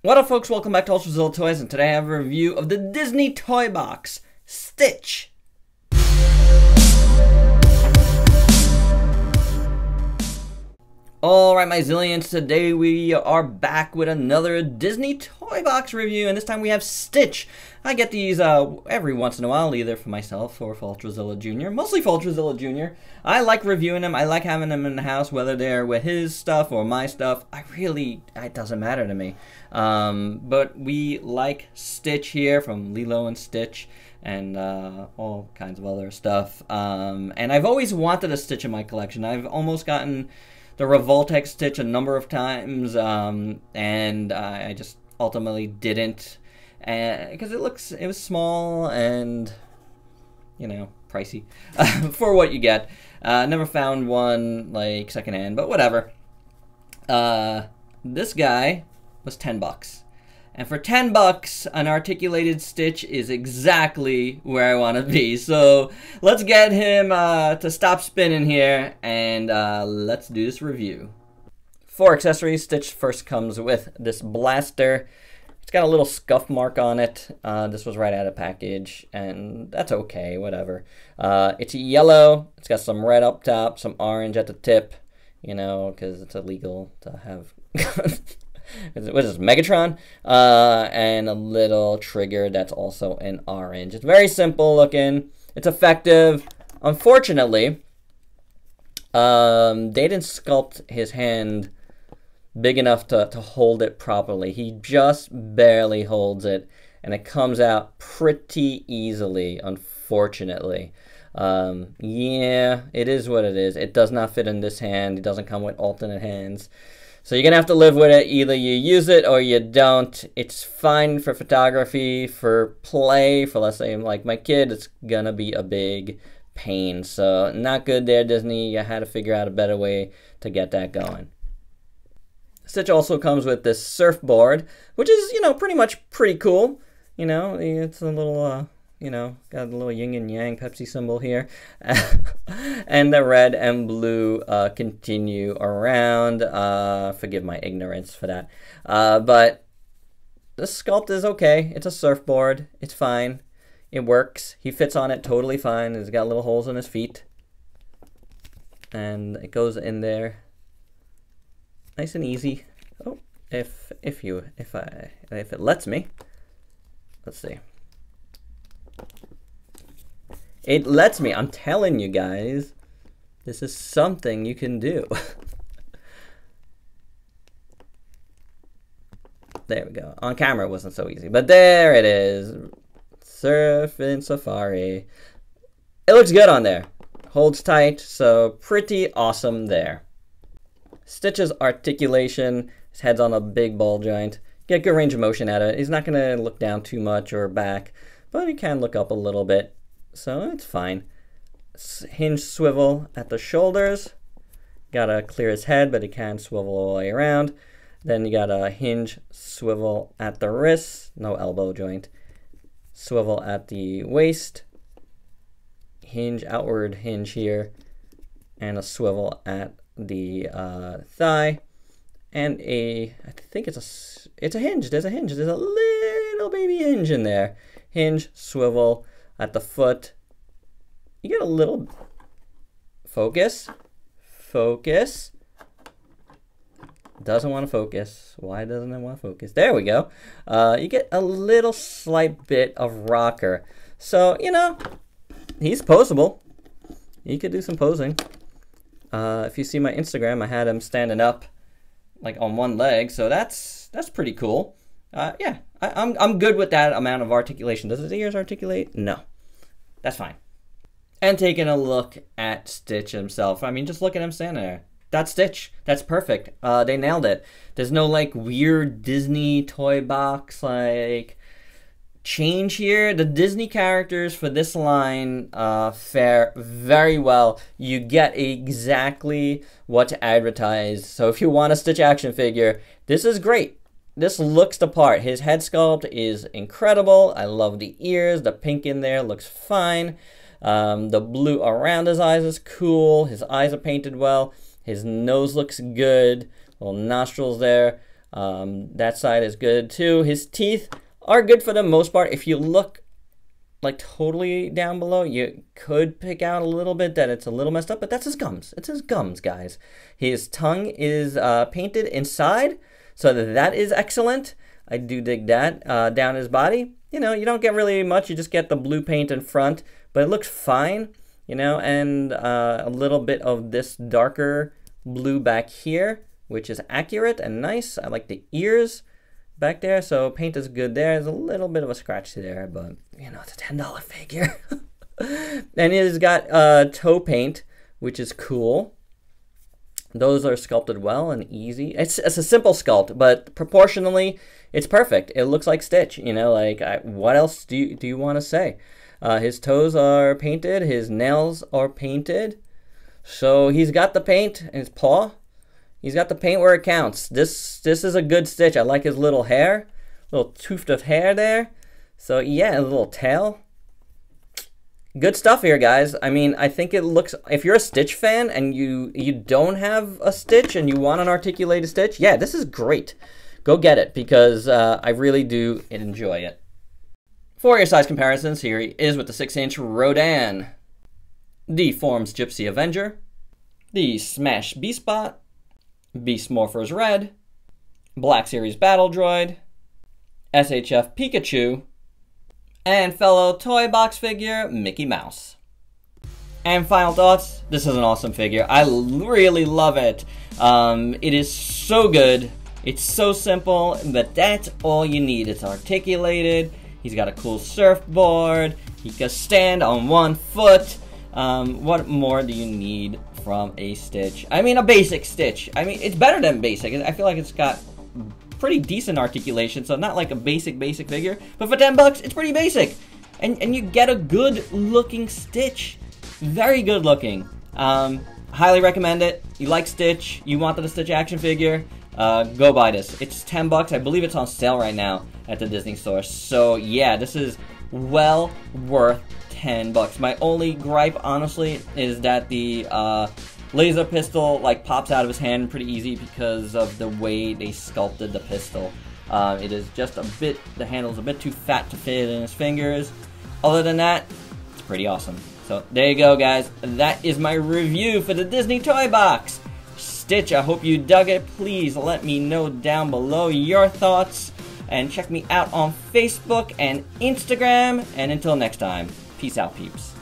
What up, folks? Welcome back to Ultrazilla Toys, and today I have a review of the Disney Toybox Stitch. Alright, my zillions, today we are back with another Disney Toybox review, and this time we have Stitch. I get these every once in a while, either for myself or for Ultrazilla Jr., mostly for Ultrazilla Jr. I like reviewing them, I like having them in the house, whether they're with his stuff or my stuff. It doesn't matter to me. But we like Stitch here from Lilo and Stitch and all kinds of other stuff. And I've always wanted a Stitch in my collection. I've almost gotten the Revoltex Stitch a number of times, and I just ultimately didn't, because it was small and, you know, pricey for what you get. Never found one like secondhand, but whatever. This guy was $10. And for $10, an articulated Stitch is exactly where I want to be. So let's get him to stop spinning here, and let's do this review. For accessories, Stitch first comes with this blaster. It's got a little scuff mark on it. This was right out of package, and that's okay, whatever. It's yellow. It's got some red up top, some orange at the tip, you know, because it's illegal to have... What is this, Megatron? And a little trigger that's also in orange. It's very simple looking. It's effective. Unfortunately, they didn't sculpt his hand big enough to hold it properly. He just barely holds it, and it comes out pretty easily, unfortunately. Yeah, it is what it is. It does not fit in this hand. It doesn't come with alternate hands. So you're going to have to live with it. Either you use it or you don't. It's fine for photography, for play, for, let's say, like my kid, it's going to be a big pain. So not good there, Disney. You had to figure out a better way to get that going. Stitch also comes with this surfboard, which is, you know, pretty cool. You know, it's a little... you know, got a little yin and yang Pepsi symbol here. And the red and blue continue around. Forgive my ignorance for that. But the sculpt is okay. It's a surfboard. It's fine. It works. He fits on it totally fine. He's got little holes in his feet. And it goes in there nice and easy. Oh, if it lets me. Let's see. It lets me. I'm telling you guys, this is something you can do. There we go. On camera it wasn't so easy, but there it is. Surfing Safari. It looks good on there. Holds tight, so pretty awesome there. Stitch's articulation. His head's on a big ball joint. Get good range of motion at it. He's not going to look down too much or back, but he can look up a little bit. So it's fine. Hinge swivel at the shoulders. Gotta clear his head, but he can swivel all the way around. Then you got a hinge swivel at the wrists. No elbow joint. Swivel at the waist. Hinge, outward hinge here. And a swivel at the thigh. And I think it's a hinge. There's a hinge. There's a little baby hinge in there. Hinge, swivel at the foot. You get a little focus. Doesn't want to focus. Why doesn't it want to focus? There we go. You get a little slight bit of rocker. So, you know, he's posable. He could do some posing. If you see my Instagram, I had him standing up like on one leg, so that's pretty cool. Yeah, I'm good with that amount of articulation. Does his ears articulate? No. That's fine. And taking a look at Stitch himself. I mean, just look at him standing there. That's Stitch. That's perfect. They nailed it. There's no, like, weird Disney toy box, like, change here. The Disney characters for this line fare very well. You get exactly what to advertise. So if you want a Stitch action figure, this is great. This looks the part. His head sculpt is incredible. I love the ears. The pink in there looks fine. The blue around his eyes is cool. His eyes are painted well. His nose looks good. Little nostrils there. That side is good too. His teeth are good for the most part. If you look like totally down below, you could pick out a little bit that it's a little messed up, but that's his gums. It's his gums, guys. His tongue is painted inside, so that is excellent. I do dig that. Down his body, you know, you don't get really much. You just get the blue paint in front, but it looks fine, you know, and a little bit of this darker blue back here, which is accurate and nice. I like the ears back there, so paint is good there. There's a little bit of a scratch there, but you know, it's a $10 figure. And he's got toe paint, which is cool. Those are sculpted well and easy. It's a simple sculpt, but proportionally, it's perfect. It looks like Stitch, you know, like what else do you want to say? His toes are painted, his nails are painted. So he's got the paint in his paw. He's got the paint where it counts. This is a good Stitch. I like his little hair, little tuft of hair there. So yeah, a little tail. Good stuff here, guys. I mean, I think it looks, if you're a Stitch fan and you don't have a Stitch and you want an articulated Stitch, yeah, this is great. Go get it, because I really do enjoy it. For your size comparisons, here he is with the 6-inch Rodan, the Forms Gypsy Avenger, the Smash Beastbot, Beast Morphers Red, Black Series Battle Droid, SHF Pikachu, and fellow Toybox figure Mickey Mouse. And final thoughts, this is an awesome figure. I really love it. It is so good. It's so simple, but that's all you need. It's articulated. He's got a cool surfboard. He can stand on one foot. What more do you need from a Stitch? I mean, a basic Stitch. I mean, it's better than basic. I feel like it's got pretty decent articulation, so not like a basic figure, but for 10 bucks, it's pretty basic. And you get a good looking Stitch. Very good looking. Highly recommend it. You like Stitch, you wanted a Stitch action figure, go buy this. It's 10 bucks. I believe it's on sale right now at the Disney store. So yeah, this is well worth 10 bucks. My only gripe, honestly, is that the laser pistol like pops out of his hand pretty easy because of the way they sculpted the pistol. It is just a bit, the handle's a bit too fat to fit in his fingers. Other than that, it's pretty awesome. So there you go, guys. That is my review for the Disney Toy Box. Stitch, I hope you dug it. Please let me know down below your thoughts. And check me out on Facebook and Instagram. And until next time, peace out, peeps.